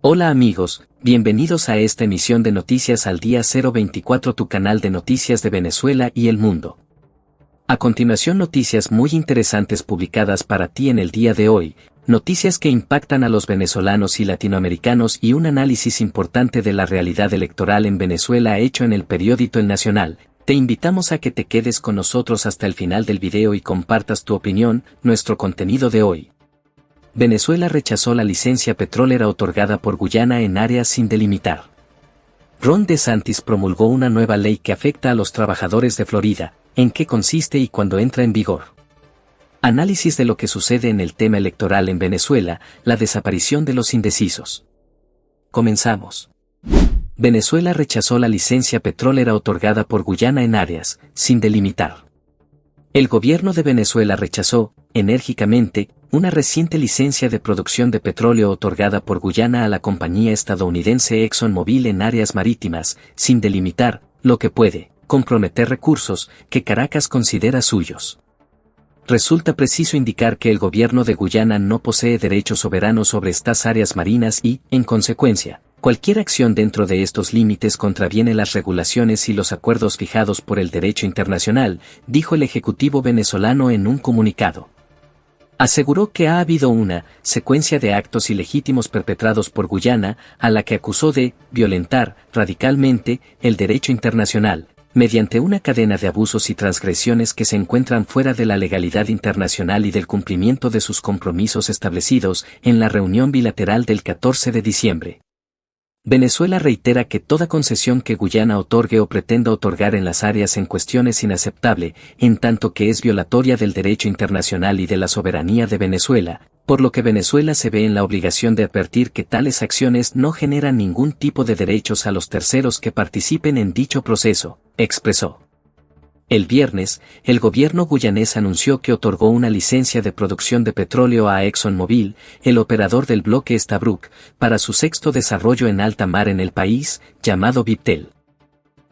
Hola amigos, bienvenidos a esta emisión de Noticias al Día 024, tu canal de noticias de Venezuela y el mundo. A continuación, noticias muy interesantes publicadas para ti en el día de hoy, noticias que impactan a los venezolanos y latinoamericanos y un análisis importante de la realidad electoral en Venezuela hecho en el periódico El Nacional. Te invitamos a que te quedes con nosotros hasta el final del video y compartas tu opinión. Nuestro contenido de hoy. Venezuela rechazó la licencia petrolera otorgada por Guyana en áreas sin delimitar. Ron DeSantis promulgó una nueva ley que afecta a los trabajadores de Florida. ¿En qué consiste y cuándo entra en vigor? Análisis de lo que sucede en el tema electoral en Venezuela, la desaparición de los indecisos. Comenzamos. Venezuela rechazó la licencia petrolera otorgada por Guyana en áreas sin delimitar. El gobierno de Venezuela rechazó, enérgicamente, una reciente licencia de producción de petróleo otorgada por Guyana a la compañía estadounidense ExxonMobil en áreas marítimas, sin delimitar, lo que puede comprometer recursos que Caracas considera suyos. Resulta preciso indicar que el gobierno de Guyana no posee derechos soberanos sobre estas áreas marinas y, en consecuencia, cualquier acción dentro de estos límites contraviene las regulaciones y los acuerdos fijados por el derecho internacional, dijo el ejecutivo venezolano en un comunicado. Aseguró que ha habido una secuencia de actos ilegítimos perpetrados por Guyana, a la que acusó de violentar radicalmente el derecho internacional, mediante una cadena de abusos y transgresiones que se encuentran fuera de la legalidad internacional y del cumplimiento de sus compromisos establecidos en la reunión bilateral del 14 de diciembre. Venezuela reitera que toda concesión que Guyana otorgue o pretenda otorgar en las áreas en cuestión es inaceptable, en tanto que es violatoria del derecho internacional y de la soberanía de Venezuela, por lo que Venezuela se ve en la obligación de advertir que tales acciones no generan ningún tipo de derechos a los terceros que participen en dicho proceso, expresó. El viernes, el gobierno guyanés anunció que otorgó una licencia de producción de petróleo a ExxonMobil, el operador del bloque Stabroek, para su sexto desarrollo en alta mar en el país, llamado Viptel.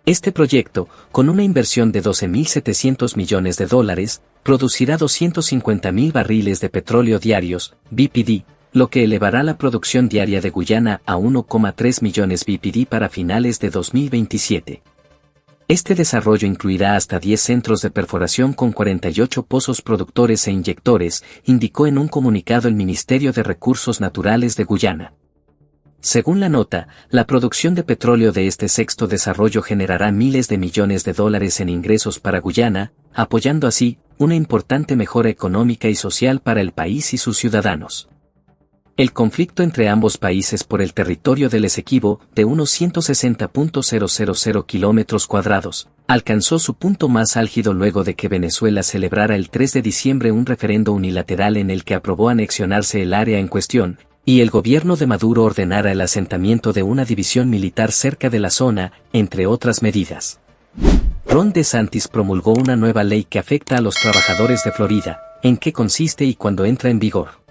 Este proyecto, con una inversión de $12.700 millones, producirá 250.000 barriles de petróleo diarios, BPD, lo que elevará la producción diaria de Guyana a 1,3 millones BPD para finales de 2027. Este desarrollo incluirá hasta 10 centros de perforación con 48 pozos productores e inyectores, indicó en un comunicado el Ministerio de Recursos Naturales de Guyana. Según la nota, la producción de petróleo de este sexto desarrollo generará miles de millones de dólares en ingresos para Guyana, apoyando así una importante mejora económica y social para el país y sus ciudadanos. El conflicto entre ambos países por el territorio del Esequibo, de unos 160.000 kilómetros cuadrados, alcanzó su punto más álgido luego de que Venezuela celebrara el 3 de diciembre un referendo unilateral en el que aprobó anexionarse el área en cuestión, y el gobierno de Maduro ordenara el asentamiento de una división militar cerca de la zona, entre otras medidas. Ron DeSantis promulgó una nueva ley que afecta a los trabajadores de Florida. ¿En qué consiste y cuándo entra en vigor?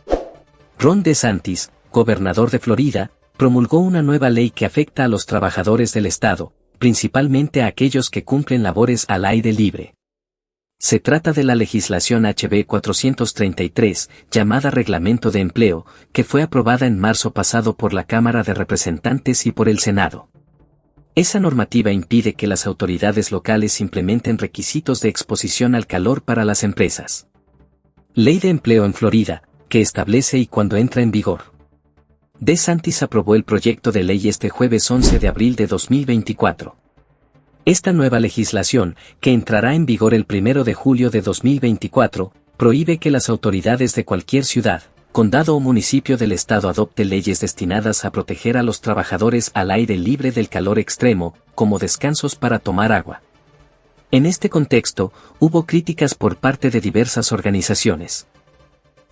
Ron DeSantis, gobernador de Florida, promulgó una nueva ley que afecta a los trabajadores del estado, principalmente a aquellos que cumplen labores al aire libre. Se trata de la legislación HB 433, llamada Reglamento de Empleo, que fue aprobada en marzo pasado por la Cámara de Representantes y por el Senado. Esa normativa impide que las autoridades locales implementen requisitos de exposición al calor para las empresas. Ley de Empleo en Florida, que establece y cuándo entra en vigor. DeSantis aprobó el proyecto de ley este jueves 11 de abril de 2024. Esta nueva legislación, que entrará en vigor el 1 de julio de 2024, prohíbe que las autoridades de cualquier ciudad, condado o municipio del estado adopten leyes destinadas a proteger a los trabajadores al aire libre del calor extremo, como descansos para tomar agua. En este contexto, hubo críticas por parte de diversas organizaciones.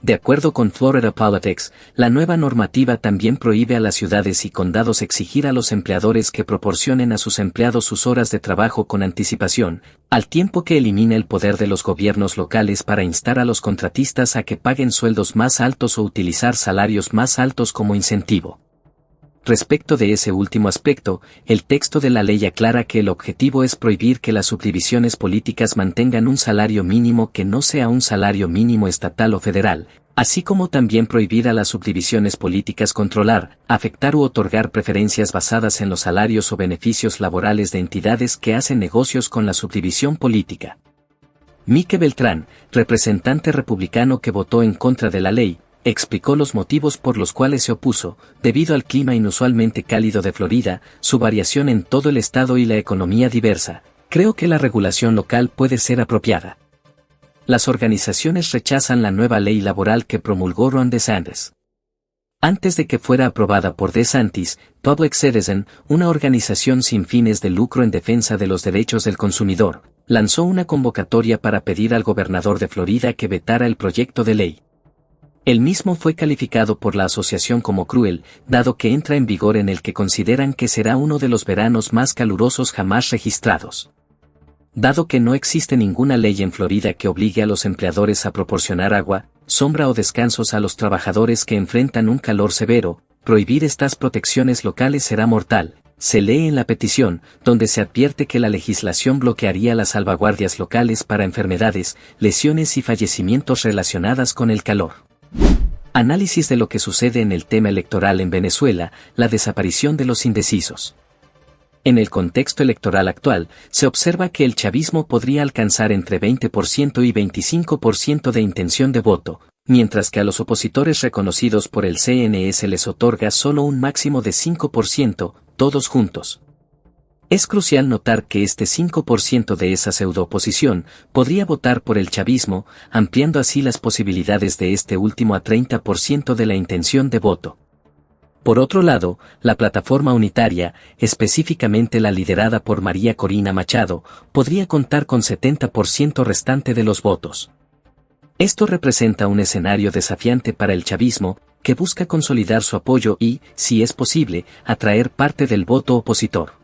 De acuerdo con Florida Politics, la nueva normativa también prohíbe a las ciudades y condados exigir a los empleadores que proporcionen a sus empleados sus horas de trabajo con anticipación, al tiempo que elimina el poder de los gobiernos locales para instar a los contratistas a que paguen sueldos más altos o utilizar salarios más altos como incentivo. Respecto de ese último aspecto, el texto de la ley aclara que el objetivo es prohibir que las subdivisiones políticas mantengan un salario mínimo que no sea un salario mínimo estatal o federal, así como también prohibir a las subdivisiones políticas controlar, afectar u otorgar preferencias basadas en los salarios o beneficios laborales de entidades que hacen negocios con la subdivisión política. Mike Beltrán, representante republicano que votó en contra de la ley, explicó los motivos por los cuales se opuso, debido al clima inusualmente cálido de Florida, su variación en todo el estado y la economía diversa. Creo que la regulación local puede ser apropiada. Las organizaciones rechazan la nueva ley laboral que promulgó Ron DeSantis. Antes de que fuera aprobada por DeSantis, Public Citizen, una organización sin fines de lucro en defensa de los derechos del consumidor, lanzó una convocatoria para pedir al gobernador de Florida que vetara el proyecto de ley. El mismo fue calificado por la asociación como cruel, dado que entra en vigor en el que consideran que será uno de los veranos más calurosos jamás registrados. Dado que no existe ninguna ley en Florida que obligue a los empleadores a proporcionar agua, sombra o descansos a los trabajadores que enfrentan un calor severo, prohibir estas protecciones locales será mortal, se lee en la petición, donde se advierte que la legislación bloquearía las salvaguardias locales para enfermedades, lesiones y fallecimientos relacionadas con el calor. Análisis de lo que sucede en el tema electoral en Venezuela, la desaparición de los indecisos. En el contexto electoral actual, se observa que el chavismo podría alcanzar entre 20% y 25% de intención de voto, mientras que a los opositores reconocidos por el CNE les otorga solo un máximo de 5%, todos juntos. Es crucial notar que este 5% de esa pseudo-oposición podría votar por el chavismo, ampliando así las posibilidades de este último a 30% de la intención de voto. Por otro lado, la plataforma unitaria, específicamente la liderada por María Corina Machado, podría contar con 70% restante de los votos. Esto representa un escenario desafiante para el chavismo, que busca consolidar su apoyo y, si es posible, atraer parte del voto opositor.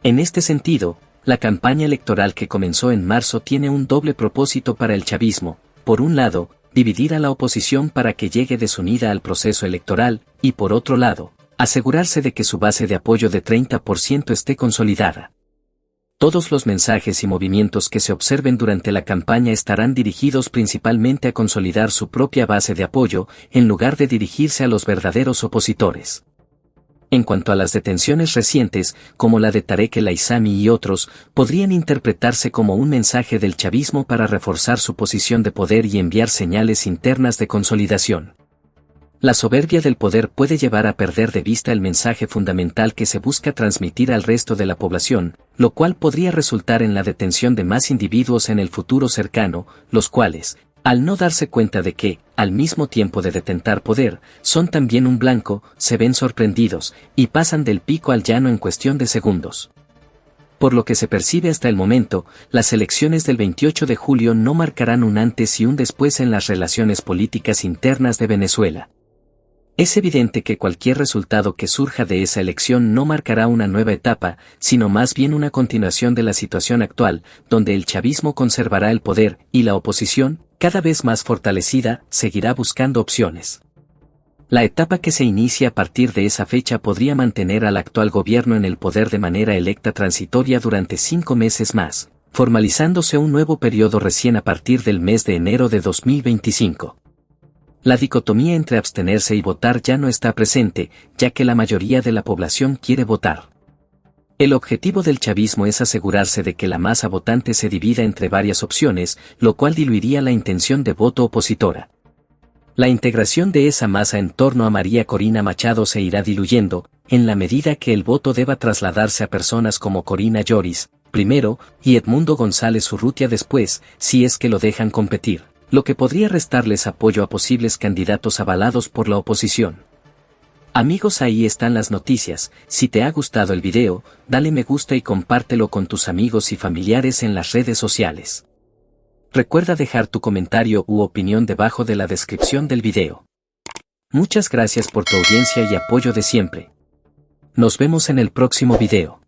En este sentido, la campaña electoral que comenzó en marzo tiene un doble propósito para el chavismo: por un lado, dividir a la oposición para que llegue desunida al proceso electoral, y por otro lado, asegurarse de que su base de apoyo de 30% esté consolidada. Todos los mensajes y movimientos que se observen durante la campaña estarán dirigidos principalmente a consolidar su propia base de apoyo, en lugar de dirigirse a los verdaderos opositores. En cuanto a las detenciones recientes, como la de Tarek El Aissami y otros, podrían interpretarse como un mensaje del chavismo para reforzar su posición de poder y enviar señales internas de consolidación. La soberbia del poder puede llevar a perder de vista el mensaje fundamental que se busca transmitir al resto de la población, lo cual podría resultar en la detención de más individuos en el futuro cercano, los cuales, al no darse cuenta de que, al mismo tiempo de detentar poder, son también un blanco, se ven sorprendidos, y pasan del pico al llano en cuestión de segundos. Por lo que se percibe hasta el momento, las elecciones del 28 de julio no marcarán un antes y un después en las relaciones políticas internas de Venezuela. Es evidente que cualquier resultado que surja de esa elección no marcará una nueva etapa, sino más bien una continuación de la situación actual, donde el chavismo conservará el poder, y la oposición, cada vez más fortalecida, seguirá buscando opciones. La etapa que se inicia a partir de esa fecha podría mantener al actual gobierno en el poder de manera electa transitoria durante 5 meses más, formalizándose un nuevo periodo recién a partir del mes de enero de 2025. La dicotomía entre abstenerse y votar ya no está presente, ya que la mayoría de la población quiere votar. El objetivo del chavismo es asegurarse de que la masa votante se divida entre varias opciones, lo cual diluiría la intención de voto opositora. La integración de esa masa en torno a María Corina Machado se irá diluyendo, en la medida que el voto deba trasladarse a personas como Corina Lloris, primero, y Edmundo González Urrutia después, si es que lo dejan competir, lo que podría restarles apoyo a posibles candidatos avalados por la oposición. Amigos, ahí están las noticias. Si te ha gustado el video, dale me gusta y compártelo con tus amigos y familiares en las redes sociales. Recuerda dejar tu comentario u opinión debajo de la descripción del video. Muchas gracias por tu audiencia y apoyo de siempre. Nos vemos en el próximo video.